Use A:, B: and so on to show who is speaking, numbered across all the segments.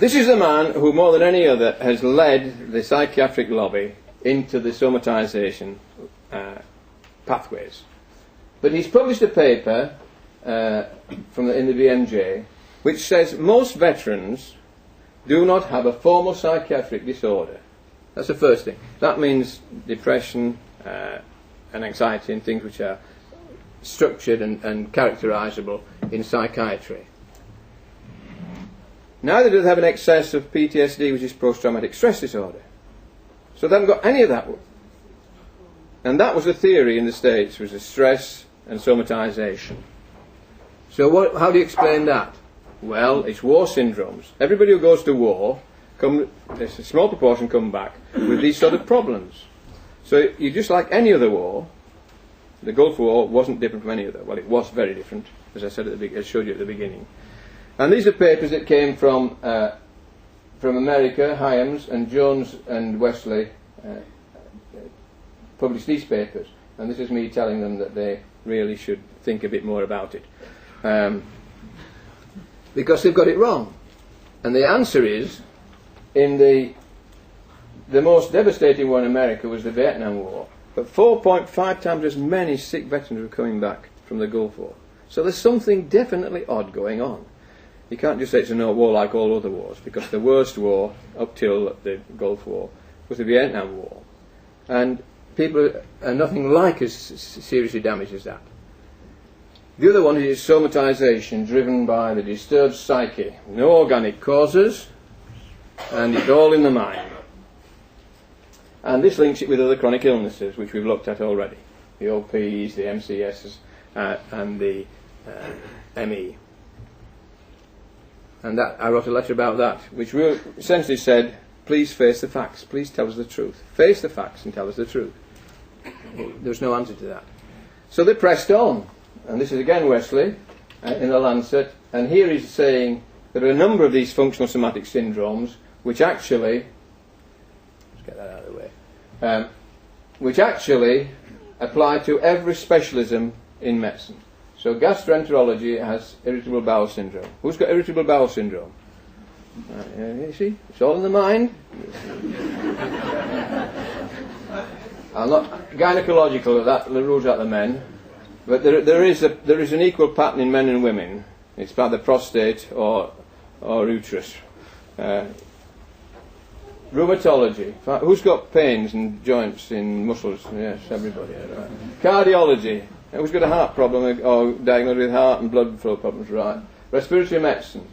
A: This is the man who, more than any other, has led the psychiatric lobby into the somatisation pathways. But he's published a paper in the BMJ which says most veterans do not have a formal psychiatric disorder. That's the first thing. That means depression and anxiety and things which are structured and characterisable in psychiatry. Neither do they have an excess of PTSD, which is post-traumatic stress disorder. So they haven't got any of that. And that was the theory in the States, was the stress and somatisation. So how do you explain that? Well, it's war syndromes. Everybody who goes to war, there's a small proportion come back with these sort of problems. So you just like any other war, the Gulf War wasn't different from any other. Well, it was very different, as I said I showed you at the beginning. And these are papers that came from America. Hyams and Jones and Wesley published these papers, and this is me telling them that they really should think a bit more about it, because they've got it wrong. And the answer is, in the most devastating war in America was the Vietnam War, but 4.5 times as many sick veterans were coming back from the Gulf War. So there's something definitely odd going on. You can't just say it's a war like all other wars, because the worst war up till the Gulf War was the Vietnam War. And people are nothing like as seriously damaged as that. The other one is somatisation, driven by the disturbed psyche. No organic causes, and it's all in the mind. And this links it with other chronic illnesses, which we've looked at already. The OPs, the MCSs, and the ME. And I wrote a letter about that, which essentially said, please face the facts, please tell us the truth. Face the facts and tell us the truth. There's no answer to that. So they pressed on, and this is again Wesley in the Lancet, and here he's saying there are a number of these functional somatic syndromes which actually, let's get that out of the way, which actually apply to every specialism in medicine. So gastroenterology has irritable bowel syndrome. Who's got irritable bowel syndrome? You see, it's all in the mind. I'm not gynecological, that rules out the men, but there is an equal pattern in men and women. It's about the prostate or uterus. Rheumatology. Who's got pains and joints in muscles? Yes, everybody. Right. Cardiology. Who's got a heart problem or diagnosed with heart and blood flow problems? Right. Respiratory medicine.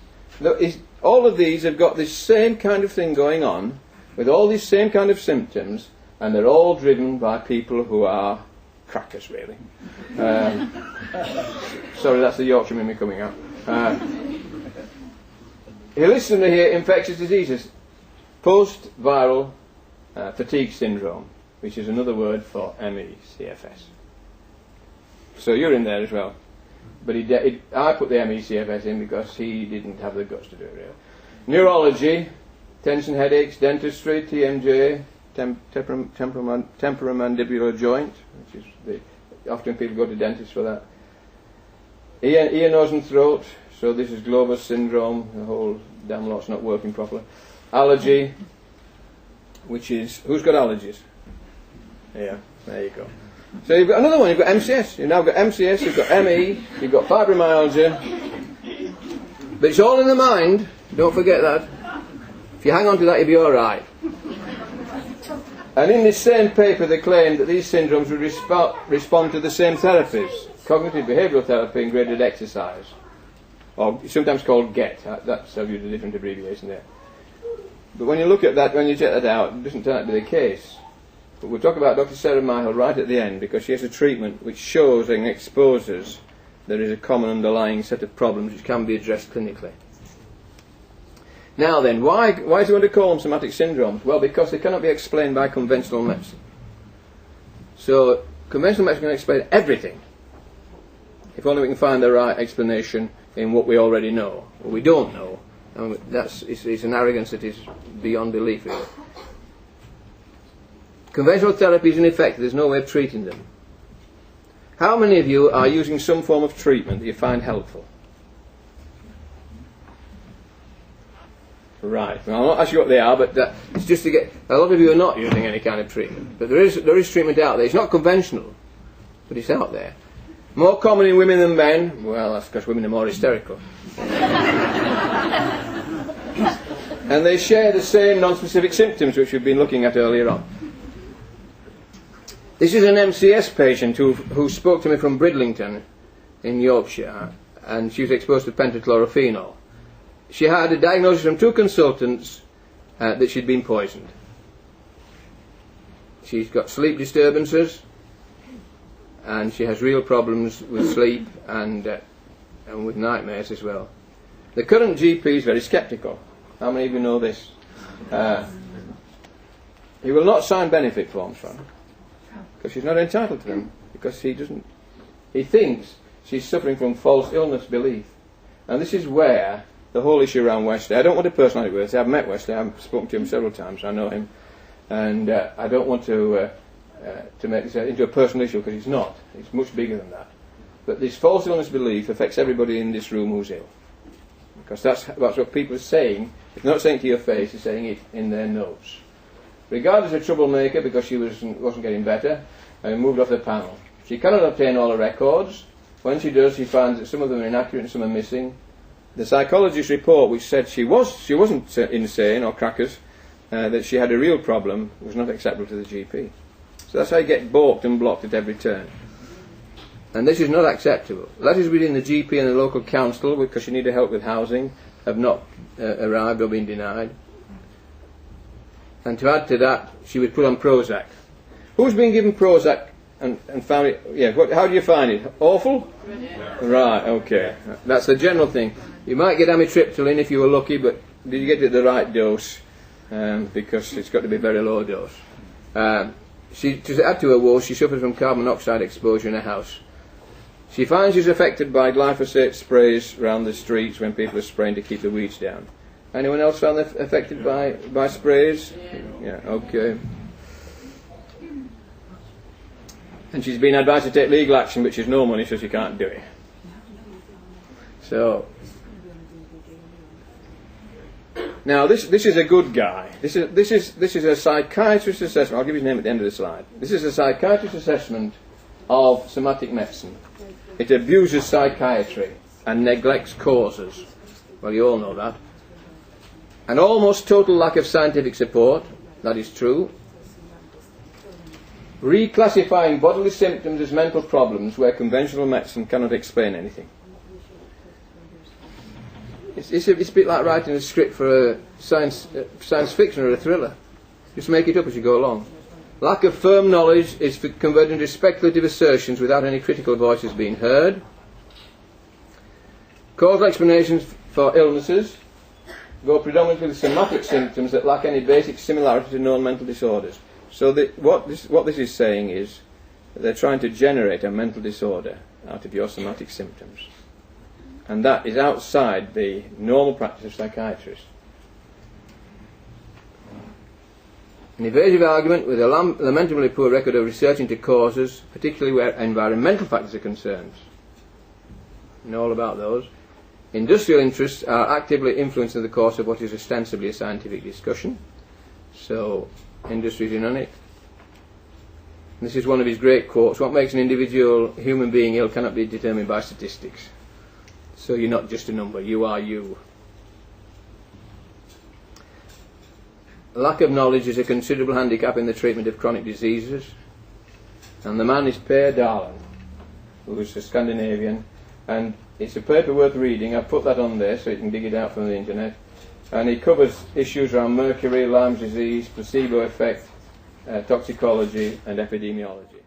A: All of these have got this same kind of thing going on, with all these same kind of symptoms, and they're all driven by people who are crackers, really. Sorry, that's the Yorkshireman me coming out. Here, listen to here, infectious diseases. Post-viral fatigue syndrome, which is another word for ME/CFS. So you're in there as well. But I put the ME/CFS in because he didn't have the guts to do it, really. Neurology, tension headaches, dentistry, TMJ, temporomandibular joint, which is often people go to dentists for that. Ear, nose and throat, so this is Glover's syndrome, the whole damn lot's not working properly. Allergy, which is, who's got allergies? Yeah, there you go. So you've got another one, you've got MCS. You've now got MCS, you've got ME, you've got fibromyalgia. But it's all in the mind, don't forget that. If you hang on to that, you'll be alright. And in this same paper they claimed that these syndromes would respond to the same therapies. Cognitive behavioural therapy and graded exercise. Or sometimes called GET, that's I've used a different abbreviation there. But when you look at that, when you check that out, it doesn't turn out to be the case. But we'll talk about Dr. Sarah Myhill right at the end, because she has a treatment which shows and exposes there is a common underlying set of problems which can be addressed clinically. Now then, why do we want to call them somatic syndromes? Well, because they cannot be explained by conventional medicine. So, conventional medicine can explain everything, if only we can find the right explanation in what we already know, what we don't know. And it's an arrogance that is beyond belief, really. Conventional therapy is ineffective, there's no way of treating them. How many of you are using some form of treatment that you find helpful? Right. Well, I'll not ask you what they are, but it's just to get... A lot of you are not using any kind of treatment. But there is treatment out there. It's not conventional, but it's out there. More common in women than men. Well, that's because women are more hysterical. And they share the same non-specific symptoms which we've been looking at earlier on. This is an MCS patient who spoke to me from Bridlington in Yorkshire, and she was exposed to pentachlorophenol. She had a diagnosis from 2 consultants that she'd been poisoned. She's got sleep disturbances, and she has real problems with sleep and with nightmares as well. The current GP is very sceptical. How many of you know this? He will not sign benefit forms for her because she's not entitled to them, because he thinks she's suffering from false illness belief. And this is where the whole issue around Wesley, I don't want to personality with Wesley. I've met Wesley, I've spoken to him several times, I know him, and I don't want to make this into a personal issue, because it's not. It's much bigger than that. But this false illness belief affects everybody in this room who's ill, because that's what people are saying. If they're not saying it to your face, they're saying it in their notes. Regarded as a troublemaker because she wasn't getting better, and moved off the panel. She cannot obtain all her records. When she does, she finds that some of them are inaccurate and some are missing. The psychologist's report, which said she wasn't insane or crackers, that she had a real problem, was not acceptable to the GP. So that's how you get balked and blocked at every turn. And this is not acceptable. Letters within the GP and the local council, because she needed help with housing, have not arrived or been denied. And to add to that, she was put on Prozac. Who's been given Prozac and found it? Yeah. How do you find it? Awful? Yeah. Right. Okay. That's the general thing. You might get amitriptyline if you were lucky, but did you get it at the right dose? Because it's got to be a very low dose. To add to her woes, she suffers from carbon monoxide exposure in her house. She finds she's affected by glyphosate sprays around the streets when people are spraying to keep the weeds down. Anyone else found affected by sprays? Yeah, okay. And she's been advised to take legal action, but she's no money, so she can't do it. So, now this is a good guy. This is a psychiatrist assessment. I'll give you his name at the end of the slide. This is a psychiatrist assessment of somatic medicine. It abuses psychiatry and neglects causes. Well, you all know that. An almost total lack of scientific support, that is true. Reclassifying bodily symptoms as mental problems where conventional medicine cannot explain anything. It's a bit like writing a script for a science fiction or a thriller. Just make it up as you go along. Lack of firm knowledge is converted into speculative assertions without any critical voices being heard. Causal explanations for illnesses go predominantly with somatic symptoms that lack any basic similarity to known mental disorders. So what this is saying is that they're trying to generate a mental disorder out of your somatic symptoms. And that is outside the normal practice of psychiatrists. An evasive argument with a lamentably poor record of research into causes, particularly where environmental factors are concerned. You know all about those. Industrial interests are actively influencing the course of what is ostensibly a scientific discussion. So, industry's in on it. This is one of his great quotes. What makes an individual human being ill cannot be determined by statistics. So you're not just a number, you are you. Lack of knowledge is a considerable handicap in the treatment of chronic diseases. And the man is Per Darling, who is a Scandinavian, and it's a paper worth reading. I've put that on there so you can dig it out from the internet. And he covers issues around mercury, Lyme's disease, placebo effect, toxicology and epidemiology.